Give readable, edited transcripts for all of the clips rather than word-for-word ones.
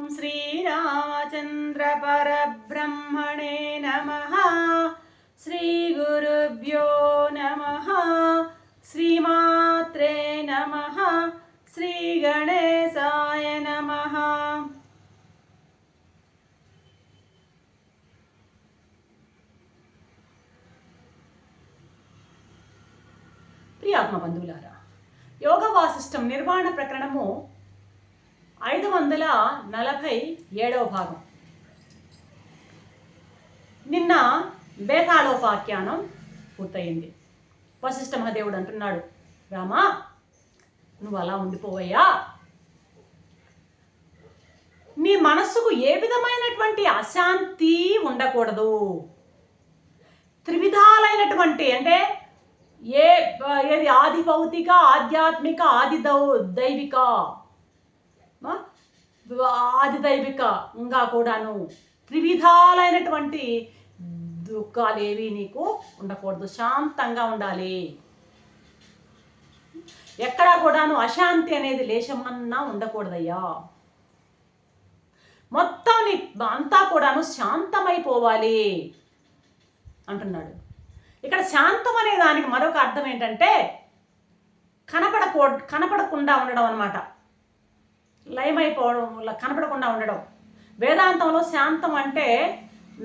श्रीरामचंद्र परब्रह्मणे नमः। श्रीगुरुभ्यो नमः। श्रीमात्रे नमः। श्रीगणेशाय नमः। ప్రియాత్మ బంధువులారా, యోగ వాసిష్టం నిర్వాణ ప్రకరణము 547వ భాగం. నిన్న బేతాళోపాఖ్యానం పూర్తయింది. వశిష్ఠ మహాదేవుడు అంటున్నాడు, రామా నువ్వు అలా ఉండిపోవయ్యా, నీ మనస్సుకు ఏ విధమైనటువంటి అశాంతి ఉండకూడదు. త్రివిధాలైనటువంటి అంటే ఏది ఆది భౌతిక, ఆధ్యాత్మిక, దైవిక, ఆది దైవికంగా కూడాను త్రివిధాలైనటువంటి దుఃఖాలు ఏవి నీకు ఉండకూడదు. శాంతంగా ఉండాలి. ఎక్కడా కూడాను అశాంతి అనేది లేశమన్నా ఉండకూడదయ్యా. మొత్తం నీ అంతా కూడాను శాంతమైపోవాలి అంటున్నాడు. ఇక్కడ శాంతం అనే దానికి మరొక అర్థం ఏంటంటే కనపడకుండా ఉండడం అన్నమాట. లయమైపోవడం, కనపడకుండా ఉండడం. వేదాంతంలో శాంతం అంటే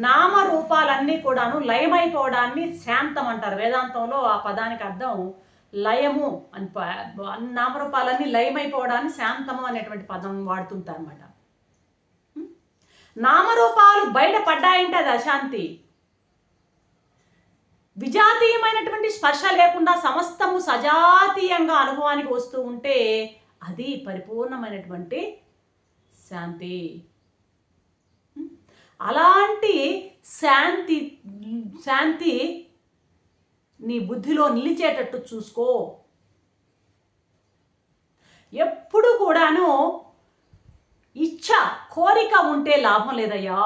నామరూపాలన్నీ కూడాను లయమైపోవడాన్ని శాంతం అంటారు. వేదాంతంలో ఆ పదానికి అర్థం లయము అని. నామరూపాలన్నీ లయమైపోవడాన్ని శాంతము అనేటువంటి పదం వాడుతుంటారు అన్నమాట. నామరూపాలు బయట పడ్డాయంటే అది అశాంతి. విజాతీయమైనటువంటి స్పర్శ లేకుండా సమస్తము సజాతీయంగా అనుభవానికి వస్తూ ఉంటే అది పరిపూర్ణమైనటువంటి శాంతి. అలాంటి శాంతి నీ బుద్ధిలో నిలిచేటట్టు చూసుకో. ఎప్పుడు కూడాను ఇచ్ఛ, కోరిక ఉంటే లాభం లేదయ్యా.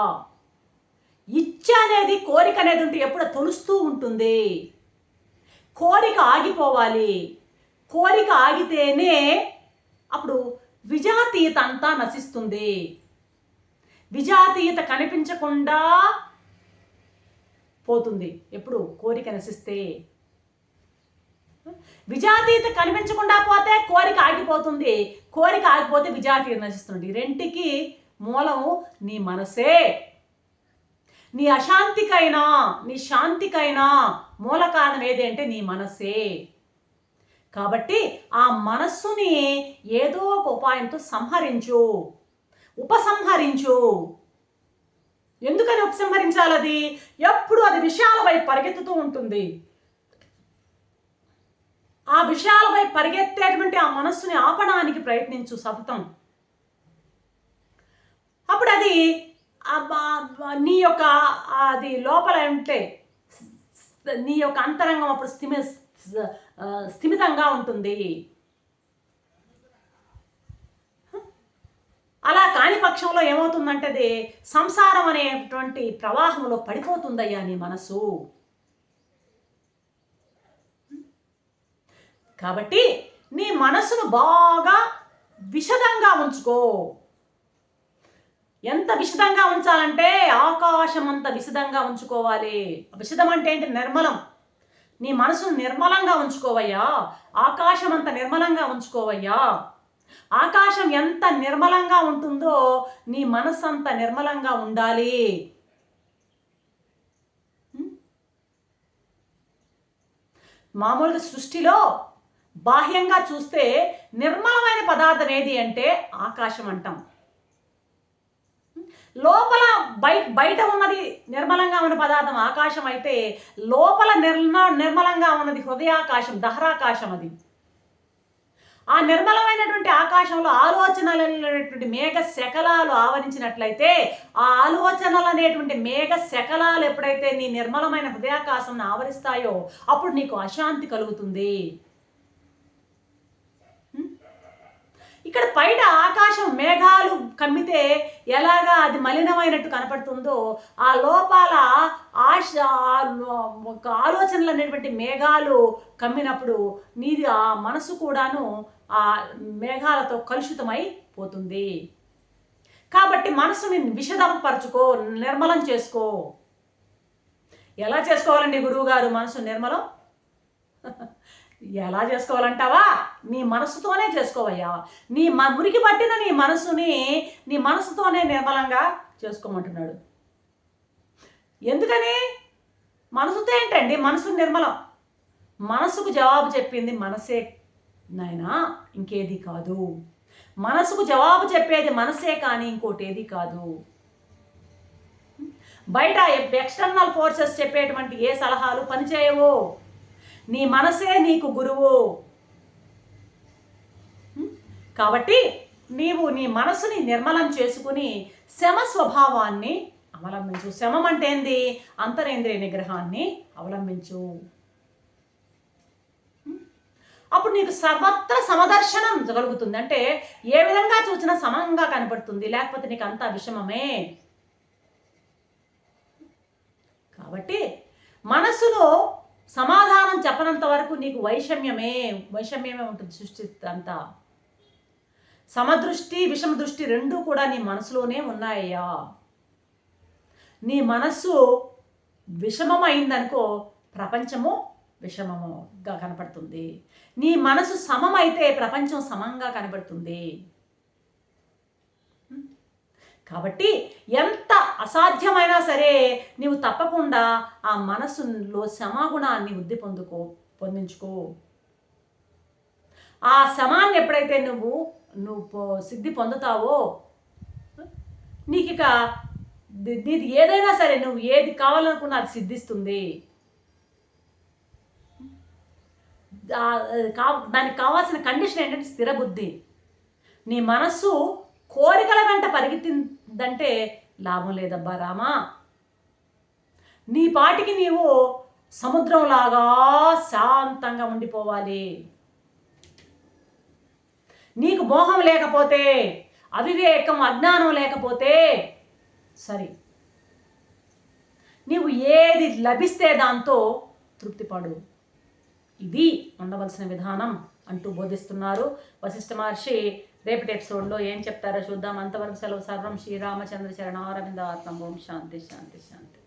ఇచ్ఛ అనేది, కోరిక అనేది ఉంటే ఎప్పుడు తొలుస్తూ ఉంటుంది. కోరిక ఆగిపోవాలి. కోరిక ఆగితేనే అప్పుడు విజాతీయత అంతా నశిస్తుంది. విజాతీయత కనిపించకుండా పోతుంది ఎప్పుడు కోరిక నశిస్తే. విజాతీయత కనిపించకుండా పోతే కోరిక ఆగిపోతుంది. కోరిక ఆగిపోతే విజాతీయత నశిస్తుంది. రెంటికి మూలం నీ మనసే. నీ అశాంతికైనా నీ శాంతికైనా మూల కారణం ఏది అంటే నీ మనస్సే. కాబట్టి ఆ మనస్సుని ఏదో ఒక ఉపాయంతో సంహరించు, ఉపసంహరించు. ఎందుకని ఉపసంహరించాలి? అది ఎప్పుడు అది విషయాల వైపు పరిగెత్తుతూ ఉంటుంది. ఆ విషయాల వైపు పరిగెత్తేటువంటి ఆ మనస్సుని ఆపడానికి ప్రయత్నించు సతతం. అప్పుడు అది నీ యొక్క అది లోపల ఉంటే నీ యొక్క అంతరంగం అప్పుడు స్థిమితంగా ఉంటుంది. అలా కాని పక్షంలో ఏమవుతుందంటే అది సంసారం అనేటువంటి ప్రవాహంలో పడిపోతుందయ్యా నీ మనసు. కాబట్టి నీ మనసును బాగా విశదంగా ఉంచుకో. ఎంత విశదంగా ఉంచాలంటే ఆకాశం అంత విశదంగా ఉంచుకోవాలి. విశదం అంటే ఏంటి? నిర్మలం. నీ మనసును నిర్మలంగా ఉంచుకోవయ్యా. ఆకాశం అంత నిర్మలంగా ఉంచుకోవయ్యా. ఆకాశం ఎంత నిర్మలంగా ఉంటుందో నీ మనసు అంత నిర్మలంగా ఉండాలి. మామూలుగా సృష్టిలో బాహ్యంగా చూస్తే నిర్మలమైన పదార్థం ఏది అంటే ఆకాశం అంటాం. లోపల బయట ఉన్నది నిర్మలంగా ఉన్న పదార్థం ఆకాశం అయితే లోపల నిర్మలంగా ఉన్నది హృదయాకాశం, దహరాకాశం. అది ఆ నిర్మలమైనటువంటి ఆకాశంలో ఆలోచనలు అనేటువంటి మేఘ శకలాలు ఆవరించినట్లయితే ఆ ఆలోచనలు అనేటువంటి మేఘ శకలాలు ఎప్పుడైతే నీ నిర్మలమైన హృదయాకాశంను ఆవరిస్తాయో అప్పుడు నీకు అశాంతి కలుగుతుంది. ఇక్కడ బయట ఆకాశం మేఘాలు కమ్మితే ఎలాగా అది మలినమైనట్టు కనపడుతుందో ఆ లోపల ఆలోచనలు అనేటువంటి మేఘాలు కమ్మినప్పుడు నీది ఆ మనసు కూడాను ఆ మేఘాలతో కలుషితమై పోతుంది. కాబట్టి మనసుని విషదపరచుకో, నిర్మలం చేసుకో. ఎలా చేసుకోవాలండి గురువుగారు మనసు నిర్మలం? ఎలా చేసుకోవాలంటావా? నీ మనసుతోనే చేసుకోవయ్యా. మురికి పట్టిన నీ మనసుని నీ మనసుతోనే నిర్మలంగా చేసుకోమంటున్నాడు. ఎందుకని? మనసుతో ఏంటండి మనసు నిర్మలం? మనసుకు జవాబు చెప్పింది మనసే నాయనా, ఇంకేది కాదు. మనసుకు జవాబు చెప్పేది మనసే కానీ ఇంకోటి ఏది కాదు. బయట ఎక్స్టర్నల్ ఫోర్సెస్ చెప్పేటువంటి ఏ సలహాలు పనిచేయవు. నీ మనసే నీకు గురువు. కాబట్టి నీవు నీ మనసుని నిర్మలం చేసుకుని శమ స్వభావాన్ని అవలంబించు. శమం అంటే ఏంది? అంతరేంద్రియ నిగ్రహాన్ని అవలంబించు. అప్పుడు నీకు సర్వత్ర సమదర్శనం కలుగుతుంది. అంటే ఏ విధంగా చూసినా సమంగా కనపడుతుంది, లేకపోతే నీకు అంతా విషమమే. కాబట్టి మనసులో సమాధానం చెప్పనంత వరకు నీకు వైషమ్యమే ఉంటుంది. సృష్టి అంతా సమదృష్టి విషమ దృష్టి రెండూ కూడా నీ మనసులోనే ఉన్నాయ్యా. నీ మనస్సు విషమమైందనుకో, ప్రపంచము విషమముగా కనపడుతుంది. నీ మనసు సమమైతే ప్రపంచం సమంగా కనబడుతుంది. కాబట్టి ఎంత అసాధ్యమైనా సరే నీవు తప్పకుండా ఆ మనసులో శమగుణాన్ని వృద్ధి పొందించుకో. ఆ శమాన్ని ఎప్పుడైతే నువ్వు సిద్ధి పొందుతావో, నీకు ఇక నీది ఏదైనా సరే నువ్వు ఏది కావాలనుకున్నా అది సిద్ధిస్తుంది. దానికి కావాల్సిన కండిషన్ ఏంటంటే స్థిర బుద్ధి. నీ మనస్సు కోరికల వెంట పరిగెత్తిందంటే లాభం లేదబ్బా రామా. నీ పాటికి నీవు సముద్రంలాగా శాంతంగా ఉండిపోవాలి. నీకు మోహం లేకపోతే, అవివేకం అజ్ఞానం లేకపోతే సరే, నీవు ఏది లభిస్తే దాంతో తృప్తిపడు. ఇది ఉండవలసిన విధానం అంటూ బోధిస్తున్నారు వశిష్ఠ మహర్షి. రేపటి ఎపిసోడ్లో ఏం చెప్తారో చూద్దాం. అంతవరకు సెలవు. సర్వం శ్రీరామచంద్ర చరణారవింద ఆత్మ. ఓం శాంతి శాంతి శాంతి.